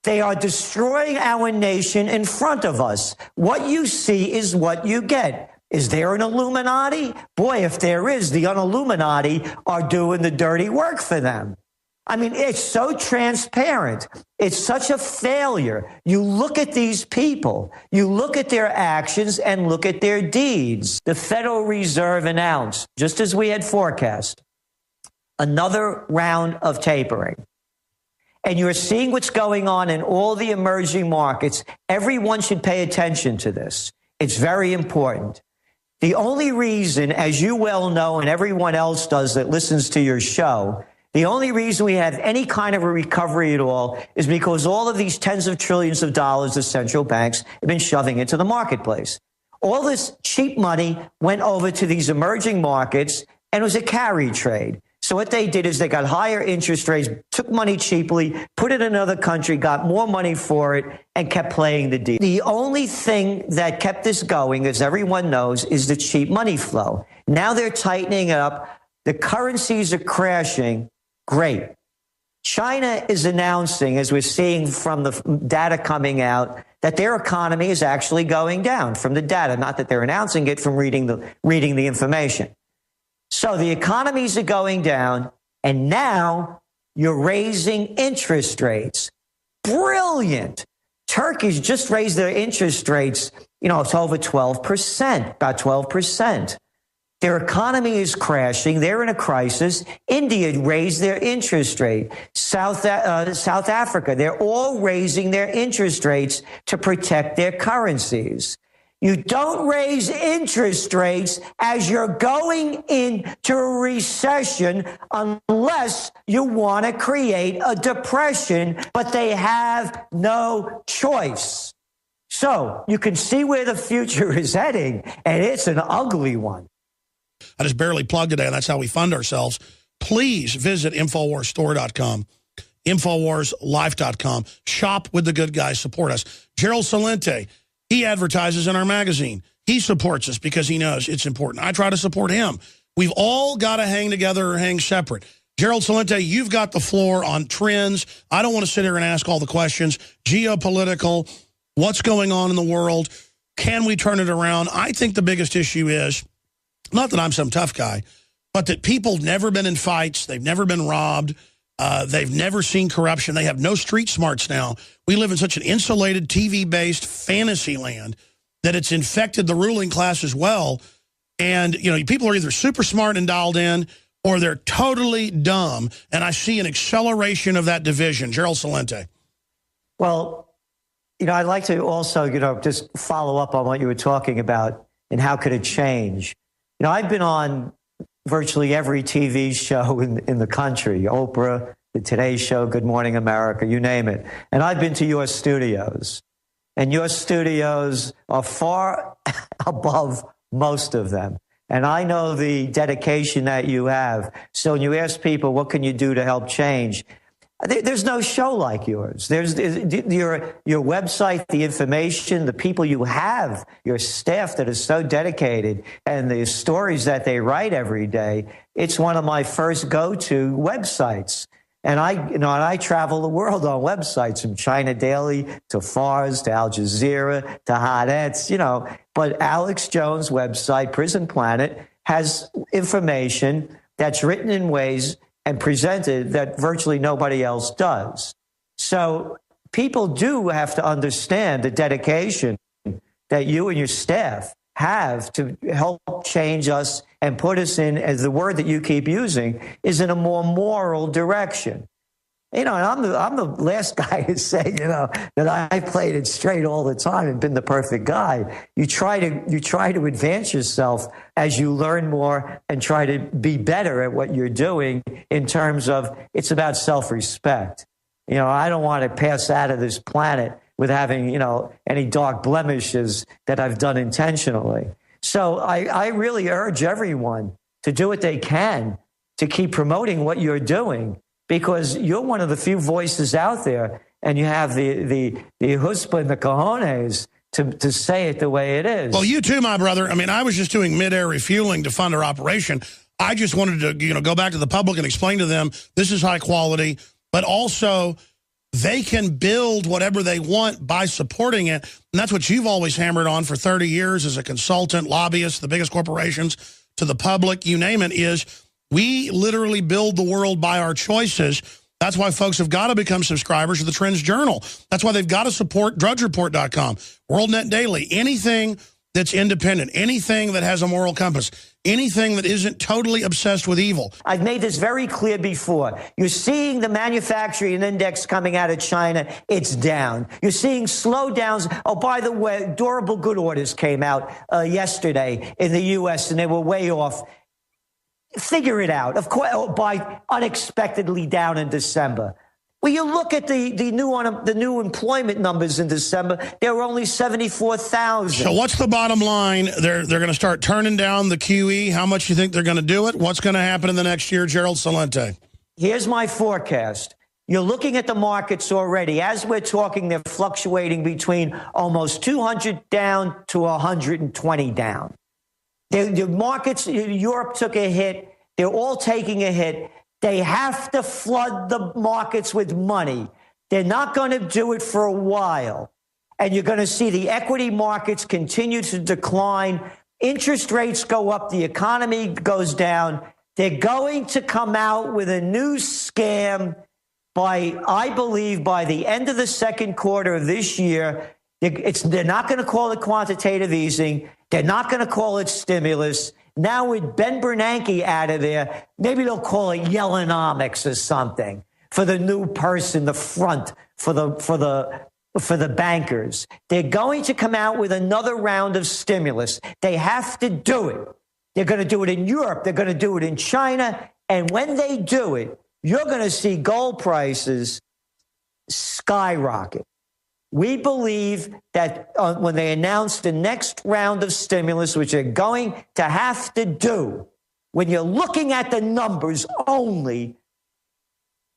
They are destroying our nation in front of us. What you see is what you get. Is there an Illuminati? Boy, if there is, the un-Illuminati are doing the dirty work for them. I mean, it's so transparent. It's such a failure. You look at these people, you look at their actions and look at their deeds. The Federal Reserve announced, just as we had forecast, another round of tapering. And you're seeing what's going on in all the emerging markets. Everyone should pay attention to this. It's very important. The only reason, as you well know, and everyone else does that listens to your show, the only reason we have any kind of a recovery at all is because all of these tens of trillions of dollars the central banks have been shoving into the marketplace. All this cheap money went over to these emerging markets, and it was a carry trade. So what they did is they got higher interest rates, took money cheaply, put it in another country, got more money for it, and kept playing the deal. The only thing that kept this going, as everyone knows, is the cheap money flow. Now they're tightening it up. The currencies are crashing. Great. China is announcing, as we're seeing from the data coming out, that their economy is actually going down from the data, not that they're announcing it from reading the information. So the economies are going down, and now you're raising interest rates. Brilliant. Turkey's just raised their interest rates, it's over 12%, about 12%. Their economy is crashing. They're in a crisis. India raised their interest rate. South Africa, they're all raising their interest rates to protect their currencies. You don't raise interest rates as you're going into a recession unless you want to create a depression, but they have no choice. So you can see where the future is heading, and it's an ugly one. I just barely plugged today, and that's how we fund ourselves. Please visit InfoWarsStore.com, InfoWarsLife.com. Shop with the good guys. Support us. Gerald Celente, he advertises in our magazine. He supports us because he knows it's important. I try to support him. We've all got to hang together or hang separate. Gerald Celente, you've got the floor on trends. I don't want to sit here and ask all the questions. Geopolitical, what's going on in the world? Can we turn it around? I think the biggest issue is, not that I'm some tough guy, but that people have never been in fights. They've never been robbed. They've never seen corruption. They have no street smarts now. We live in such an insulated, TV-based fantasy land that it's infected the ruling class as well. And, people are either super smart and dialed in, or they're totally dumb. And I see an acceleration of that division. Gerald Celente. Well, I'd like to also, just follow up on what you were talking about and how could it change. I've been on virtually every TV show in the country, Oprah, the Today Show, Good Morning America, you name it. And I've been to your studios. And your studios are far above most of them. And I know the dedication that you have. So when you ask people, what can you do to help change? There's no show like yours. There's your website, the information, the people you have, your staff that is so dedicated, and the stories that they write every day. It's one of my first go-to websites. And I travel the world on websites, from China Daily to Fars to Al Jazeera to Haaretz, But Alex Jones' website, Prison Planet, has information that's written in ways and presented that virtually nobody else does. So people do have to understand the dedication that you and your staff have to help change us and put us in, as the word that you keep using, is in a more moral direction. And I'm the last guy to say, that I played it straight all the time and been the perfect guy. You try to advance yourself as you learn more and try to be better at what you're doing in terms of, it's about self-respect. I don't want to pass out of this planet with having, any dark blemishes that I've done intentionally. So I really urge everyone to do what they can to keep promoting what you're doing, because you're one of the few voices out there, and you have the chutzpah and the cojones to say it the way it is. Well, you too, my brother. I was just doing mid-air refueling to fund our operation. I just wanted to, go back to the public and explain to them this is high quality, but also they can build whatever they want by supporting it. And that's what you've always hammered on for 30 years as a consultant, lobbyist, the biggest corporations, to the public, you name it, is we literally build the world by our choices. That's why folks have got to become subscribers to the Trends Journal. That's why they've got to support drudgereport.com, WorldNet Daily, anything that's independent, anything that has a moral compass, anything that isn't totally obsessed with evil. I've made this very clear before. You're seeing the manufacturing index coming out of China. It's down. You're seeing slowdowns. Oh, by the way, durable good orders came out yesterday in the U.S., and they were way off. Figure it out. Of course, by unexpectedly down in December. Well, you look at the new employment numbers in December, they were only 74,000. So what's the bottom line? They're going to start turning down the QE. How much you think they're going to do it? What's going to happen in the next year, Gerald Celente? Here's my forecast. You're looking at the markets already. As we're talking, they're fluctuating between almost 200 down to 120 down. The markets, Europe took a hit. They're all taking a hit. They have to flood the markets with money. They're not going to do it for a while. And you're going to see the equity markets continue to decline. Interest rates go up. The economy goes down. They're going to come out with a new scam I believe, by the end of the second quarter of this year. They're not going to call it quantitative easing. They're not going to call it stimulus. Now with Ben Bernanke out of there, maybe they'll call it Yellenomics or something for the new person, the front for the bankers. They're going to come out with another round of stimulus. They have to do it. They're going to do it in Europe. They're going to do it in China. And when they do it, you're going to see gold prices skyrocket. We believe that when they announce the next round of stimulus, which they're going to have to do, when you're looking at the numbers only,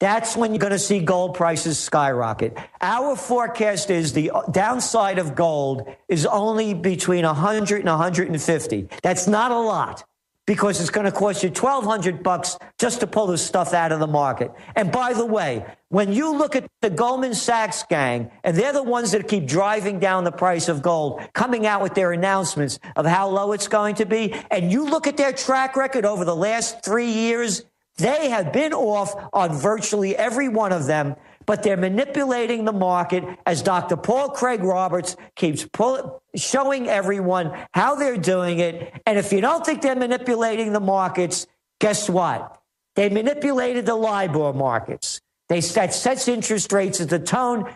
that's when you're going to see gold prices skyrocket. Our forecast is the downside of gold is only between 100 and 150. That's not a lot, because it's going to cost you $1,200 just to pull this stuff out of the market. And by the way, when you look at the Goldman Sachs gang, and they're the ones that keep driving down the price of gold, coming out with their announcements of how low it's going to be, and you look at their track record over the last 3 years, they have been off on virtually every one of them, but they're manipulating the market, as Dr. Paul Craig Roberts keeps showing everyone how they're doing it. And if you don't think they're manipulating the markets, guess what? They manipulated the LIBOR markets. That sets interest rates at the tune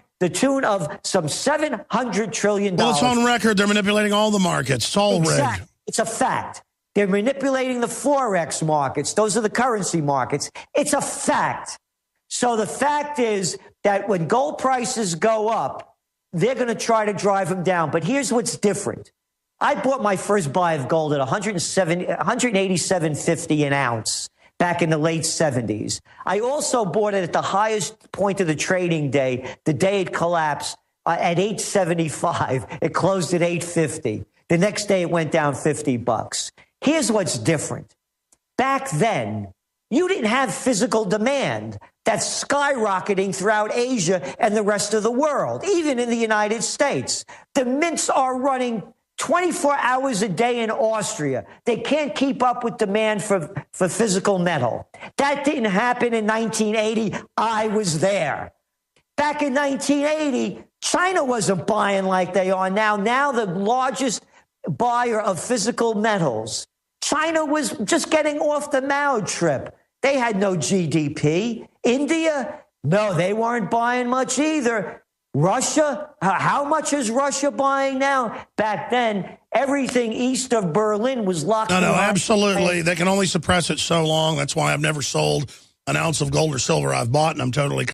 of some $700 trillion. Well, it's on record. They're manipulating all the markets. It's all rigged. It's a fact. They're manipulating the Forex markets. Those are the currency markets. It's a fact. So the fact is that when gold prices go up, they're going to try to drive them down. But here's what's different. I bought my first buy of gold at $187.50 an ounce back in the late 70s. I also bought it at the highest point of the trading day, the day it collapsed, at $875. It closed at $850. The next day it went down $50. Here's what's different. Back then, you didn't have physical demand that's skyrocketing throughout Asia and the rest of the world, even in the United States. The mints are running 24 hours a day in Austria. They can't keep up with demand for physical metal. That didn't happen in 1980. I was there. Back in 1980, China wasn't buying like they are now. Now the largest buyer of physical metals. China was just getting off the Mao trip. They had no GDP. India, no, they weren't buying much either. Russia, how much is Russia buying now? Back then, everything east of Berlin was locked down. No, absolutely. They can only suppress it so long. That's why I've never sold an ounce of gold or silver I've bought, and I'm totally